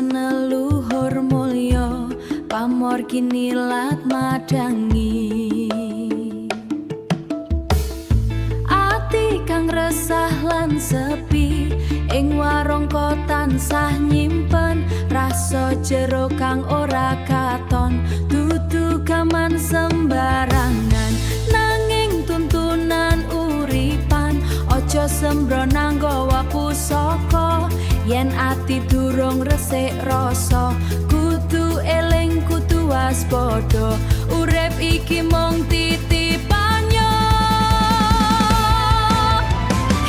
warisan leluhur mulya pamor kinilat madangi ati kang resah lan sepi ing warangka tansah nyimpen rasa jero kang ora katon dudu gaman sembarangan nanging tuntunan uripan aja sembrono nggawa pusaka yen ati durung resik rasa kudu eling kudu waspada urip iki mung titipannya.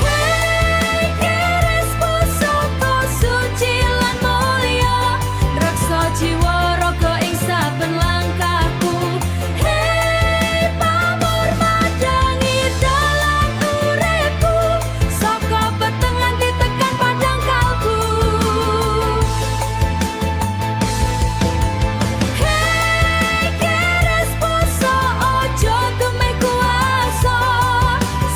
Hey keris pusaka suci lan mulya reksa jiwa raga ing saben langkahku. Hey pamor madangi dalan uripku saka peteng nganti tekan padang kalbu. Hey keris puso ojo tumek kuasa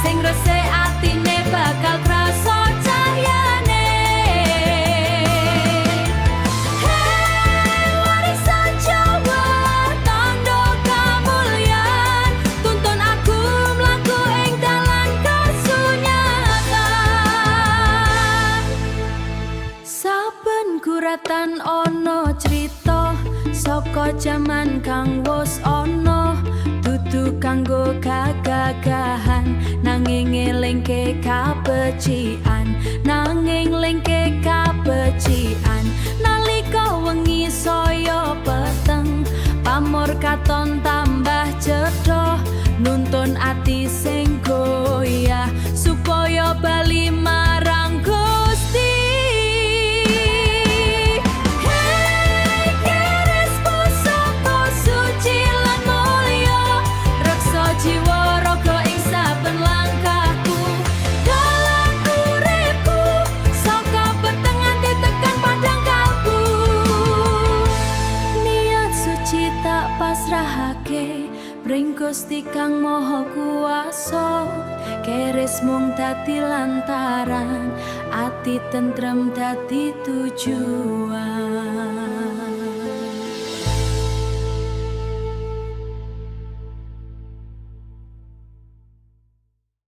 sing resik atine bakal krasa cahyane. Hey warisan Jawa tandha kamulyan tuntun aku mlaku ing dalan kasunyatan. Saben kuratan ana crita saka jaman kang wis ana dudu kanggo gagagahan nanging elingke kabecikan nalika wengi saya peteng pamor katon tambah cedhak nuntun ati sing goyah supaya bali marang Gusti. Hey keris pusaka suci lan mulya reksa jiwa raga ing saben langkahku dalan uripku saka peteng nganti tekan padang kalbu. Niat suci tak pasrahake pring Gusti kang maha kuwasa keris mung dadi lantaran ati tentrem dadi tujuan.